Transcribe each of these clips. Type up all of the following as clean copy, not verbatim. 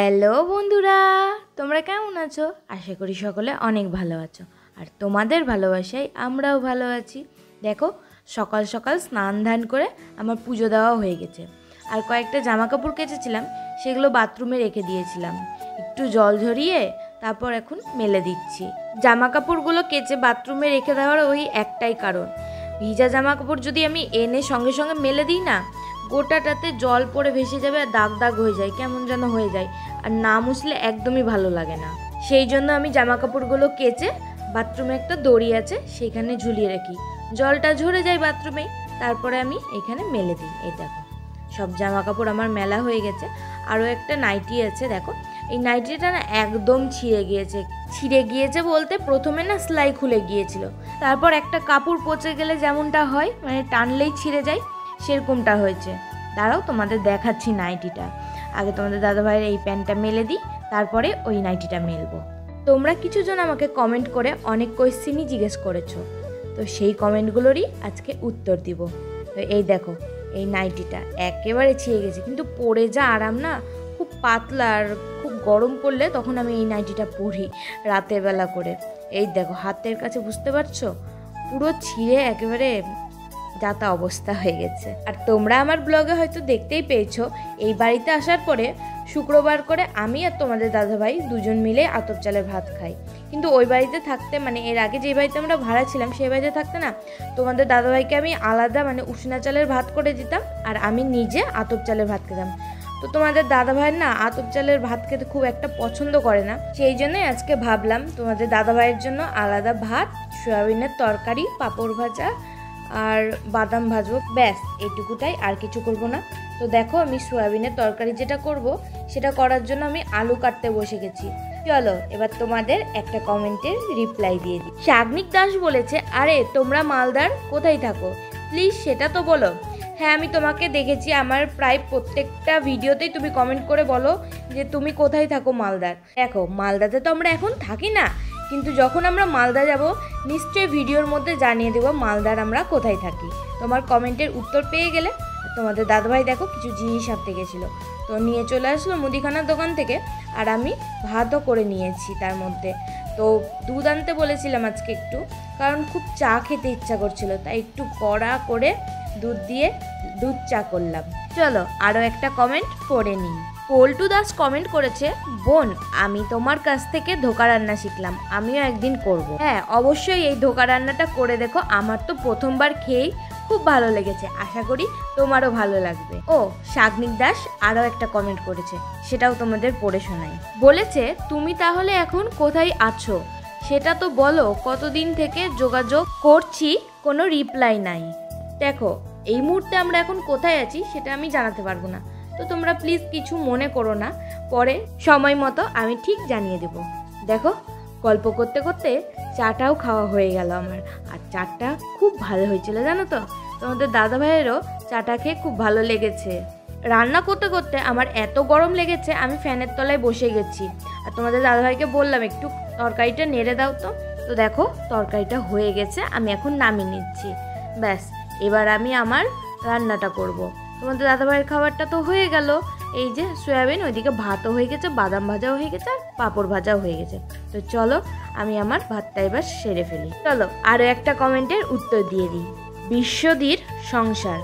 Hello বন্ধুরা, তোমরা কেমন আছো? আশা করি সকলে অনেক ভালো আছো। আর তোমাদের ভালোবাসায় আমরাও ভালো আছি। দেখো, সকাল সকাল স্নান ধান করে আমার পুজো দেওয়া হয়ে গেছে। আর কয়েকটা জামা কাপড় কেচেছিলাম, সেগুলো বাথরুমে রেখে দিয়েছিলাম। একটু জল ঝরিয়ে তারপর এখন মেলে দিচ্ছি। জামা কাপড়গুলো কেচে বাথরুমে রেখে দেওয়ার ওই একটাই কারণ, ভিজা জামা কাপড় যদি আমি এনে সঙ্গে সঙ্গে মেলে দিই না, গোটাটাতে জল পড়ে ভেসে যাবে আর দাগ দাগ হয়ে যায়, কেমন যেন হয়ে যায়, আর না মুছলে একদমই ভালো লাগে না। সেই জন্য আমি জামা কাপড়গুলো কেচে বাথরুমে একটা দড়ি আছে সেখানে ঝুলিয়ে রাখি, জলটা ঝরে যায় বাথরুমেই, তারপরে আমি এখানে মেলে দিই। এই দেখো, সব জামা কাপড় আমার মেলা হয়ে গেছে। আরও একটা নাইটি আছে, দেখো এই নাইটিটা না একদম ছিঁড়ে গিয়েছে বলতে প্রথমে না সেলাই খুলে গিয়েছিল, তারপর একটা কাপড় পচে গেলে যেমনটা হয়, মানে টানলেই ছিঁড়ে যায়, সেরকমটা হয়েছে। দাঁড়াও তোমাদের দেখাচ্ছি নাইটিটা। আগে তোমাদের দাদাভাইয়ের এই প্যান্টটা মেলে দিই, তারপরে ওই নাইটিটা মেলবো। তোমরা কিছুজন আমাকে কমেন্ট করে অনেক কোয়েশ্চেনই জিজ্ঞেস করেছো, তো সেই কমেন্টগুলোরই আজকে উত্তর দিব। তো এই দেখো, এই নাইটিটা একেবারে ছিঁড়ে গেছে, কিন্তু পরে যা আরাম না, খুব পাতলা। আর খুব গরম পড়লে তখন আমি এই নাইটিটা পরি রাতের বেলা করে। এই দেখো, হাতের কাছে বুঝতে পারছো, পুরো ছিঁড়ে একেবারে যাতা অবস্থা হয়ে গেছে। আর তোমরা আমার ব্লগে হয়তো দেখতেই পেয়েছো, এই বাড়িতে আসার পরে শুক্রবার করে আমি আর তোমাদের দাদাভাই দুজন মিলে আতপ চালের ভাত খাই। কিন্তু ওই বাড়িতে থাকতে, মানে এর আগে যে বাড়িতে আমরা ভাড়া ছিলাম সেই বাড়িতে থাকতে না, তোমাদের দাদাভাইকে আমি আলাদা মানে উষনা চালের ভাত করে দিতাম, আর আমি নিজে আতপ চালের ভাত খেতাম। তো তোমাদের দাদাভাইয়ের না আতপ চালের ভাত খেতে খুব একটা পছন্দ করে না, সেই জন্যই আজকে ভাবলাম তোমাদের দাদাভাইয়ের জন্য আলাদা ভাত, সয়াবিনের তরকারি, পাঁপড় ভাজা আর বাদাম ভাজবো, ব্যাস এইটুকুটাই, আর কিছু করব না। তো দেখো, আমি সয়াবিনের তরকারি যেটা করব সেটা করার জন্য আমি আলু কাটতে বসে গেছি। চলো এবার তোমাদের একটা কমেন্টের রিপ্লাই দিয়ে দিই। শাগনিক দাস বলেছে, আরে তোমরা মালদার কোথায় থাকো প্লিজ সেটা তো বলো। হ্যাঁ, আমি তোমাকে দেখেছি, আমার প্রায় প্রত্যেকটা ভিডিওতেই তুমি কমেন্ট করে বলো যে তুমি কোথায় থাকো মালদার। দেখো, মালদাতে তো আমরা এখন থাকি না, কিন্তু যখন আমরা মালদা যাব নিশ্চয়ই ভিডিওর মধ্যে জানিয়ে দেবো মালদার আমরা কোথায় থাকি। তোমার কমেন্টের উত্তর পেয়ে গেলে। তোমাদের দাদাভাই দেখো কিছু জিনিস আনতে গেছিলো, তো নিয়ে চলে আসলো মুদিখানার দোকান থেকে, আর আমি ভাতও করে নিয়েছি তার মধ্যে। তো দুধ আনতে বলেছিলাম আজকে একটু, কারণ খুব চা খেতে ইচ্ছা করছিল, তাই একটু কড়া করে দুধ দিয়ে দুধ চা করলাম। চলো আরও একটা কমেন্ট পড়ে নিই। পল্টু দাস কমেন্ট করেছে, বোন আমি তোমার কাছ থেকে ধোকা রান্না শিখলাম, আমিও একদিন করব। হ্যাঁ অবশ্যই এই ধোকা রান্নাটা করে দেখো, আমার তো প্রথমবার খেয়েই খুব ভালো লেগেছে, আশা করি তোমারও ভালো লাগবে। ও শাগনিক দাস আরও একটা কমেন্ট করেছে, সেটাও তোমাদের পড়ে শোনাই। বলেছে, তুমি তাহলে এখন কোথায় আছো সেটা তো বলো, কতদিন থেকে যোগাযোগ করছি কোনো রিপ্লাই নাই। দেখো, এই মুহূর্তে আমরা এখন কোথায় আছি সেটা আমি জানাতে পারবো না, তো তোমরা প্লিজ কিছু মনে করো না, পরে সময় মতো আমি ঠিক জানিয়ে দেব। দেখো, গল্প করতে করতে চাটাও খাওয়া হয়ে গেল আমার, আর চাটা খুব ভালো হয়েছিল জানো তো। তোমাদের দাদা ভাইয়েরও চাটা খেয়ে খুব ভালো লেগেছে। রান্না করতে করতে আমার এত গরম লেগেছে, আমি ফ্যানের তলায় বসে গেছি, আর তোমাদের দাদাভাইকে বললাম একটু তরকারিটা নেড়ে দাও। তো দেখো তরকারিটা হয়ে গেছে, আমি এখন নামিয়ে নিচ্ছি। ব্যাস, এবার আমি আমার রান্নাটা করব। তোমাদের দাদাভাইয়ের খাবারটা তো হয়ে গেল, এই যে সয়াবিন, ওইদিকে ভাতও হয়ে গেছে, বাদাম ভাজাও হয়ে গেছে, আর পাঁপড় ভাজাও হয়ে গেছে। তো চলো আমি আমার ভাতটা এবার সেরে ফেলি। চলো আরও একটা কমেন্টের উত্তর দিয়ে দিই। বিশ্বদীর সংসার,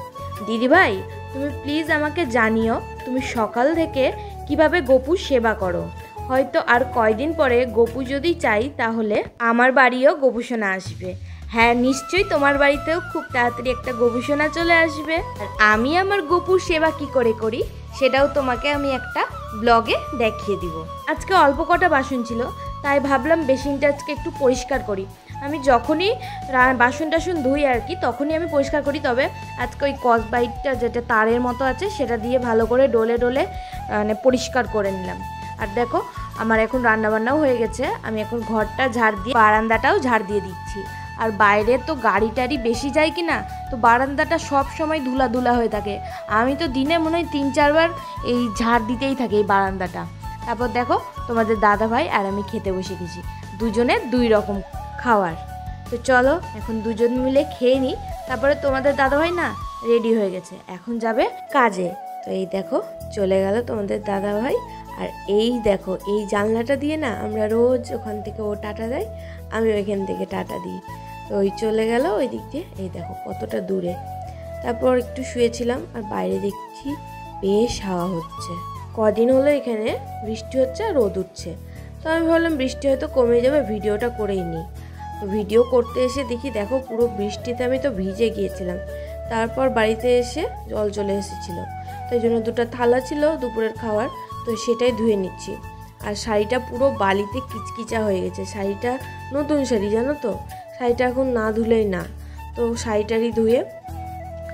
দিদিভাই তুমি প্লিজ আমাকে জানিও তুমি সকাল থেকে কিভাবে গপুর সেবা করো। হয়তো আর কয়দিন পরে গপু যদি চাই তাহলে আমার বাড়িও গপুসোনা আসবে। হ্যাঁ নিশ্চয়ই, তোমার বাড়িতেও খুব তাড়াতাড়ি একটা গপুসোনা চলে আসবে। আর আমি আমার গপুর সেবা কি করে করি সেটাও তোমাকে আমি একটা ব্লগে দেখিয়ে দিব। আজকে অল্প কটা বাসন ছিল, তাই ভাবলাম বেসিনটা আজকে একটু পরিষ্কার করি। আমি যখনই বাসন টাসন ধুই আর কি, তখনই আমি পরিষ্কার করি। তবে আজকে ওই কসবাইটটা যেটা তারের মতো আছে সেটা দিয়ে ভালো করে ডলে ডলে মানে পরিষ্কার করে নিলাম। আর দেখো, আমার এখন রান্নাবান্নাও হয়ে গেছে, আমি এখন ঘরটা ঝাড় দিয়ে বারান্দাটাও ঝাড় দিয়ে দিচ্ছি। আর বাইরে তো গাড়ি টাড়ি বেশি যায় কি না, তো বারান্দাটা সব সময় ধুলা ধুলা হয়ে থাকে। আমি তো দিনে মনে হয় 3-4 বার এই ঝাড় দিতেই থাকি এই বারান্দাটা। তারপর দেখো, তোমাদের দাদাভাই আর আমি খেতে বসে গেছি, দুজনের 2 রকম খাওয়ার। তো চলো এখন দুজন মিলে খেয়ে নিই, তারপরে তোমাদের দাদাভাই না রেডি হয়ে গেছে, এখন যাবে কাজে। তো এই দেখো চলে গেল তোমাদের দাদাভাই, আর এই দেখো এই জানলাটা দিয়ে না আমরা রোজ ওখান থেকে ও টাটা দেয়, আমি ওইখান থেকে টাটা দিই। তো ওই চলে গেল ওই দিক দিয়ে, এই দেখো কতটা দূরে। তারপর একটু শুয়েছিলাম আর বাইরে দেখছি বেশ হাওয়া হচ্ছে। কদিন হলো এখানে বৃষ্টি হচ্ছে আর রোদ উঠছে, তো আমি ভাবলাম বৃষ্টি হয়তো কমে যাবে, ভিডিওটা করেই নিই। তো ভিডিও করতে এসে দেখি দেখো পুরো বৃষ্টিতে আমি তো ভিজে গিয়েছিলাম। তারপর বাড়িতে এসে জল চলে এসেছিলো, তো এই জন্য 2টা থালা ছিল দুপুরের খাওয়ার, তো সেটাই ধুয়ে নিচ্ছি। আর শাড়িটা পুরো বালিতে কিচকিচা হয়ে গেছে। শাড়িটা নতুন শাড়ি জানো তো, শাড়িটা এখন না ধুলেই না। তো শাড়িটারই ধুয়ে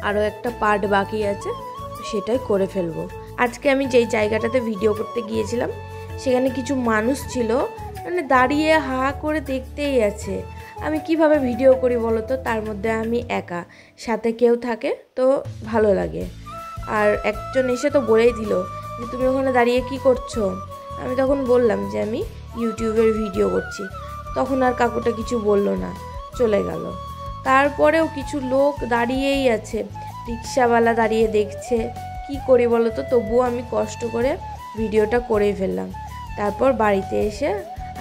আরও একটা পার্ট বাকি আছে, তো সেটাই করে ফেলবো। আজকে আমি যেই জায়গাটাতে ভিডিও করতে গিয়েছিলাম সেখানে কিছু মানুষ ছিল, মানে দাঁড়িয়ে হা করে দেখতেই আছে। আমি কিভাবে ভিডিও করি বলো তো, তার মধ্যে আমি একা, সাথে কেউ থাকে তো ভালো লাগে। আর একজন এসে তো বলেই দিল যে তুমি ওখানে দাঁড়িয়ে কি করছো। আমি তখন বললাম যে আমি ইউটিউবের ভিডিও করছি, তখন আর কাকুটা কিছু বললো না, চলে গেল। তারপরেও কিছু লোক দাঁড়িয়েই আছে, রিক্সাওয়ালা দাঁড়িয়ে দেখছে। কি করি বলো তো, তবুও আমি কষ্ট করে ভিডিওটা করেই ফেললাম। তারপর বাড়িতে এসে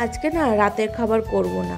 আজকে না রাতের খাবার করব না,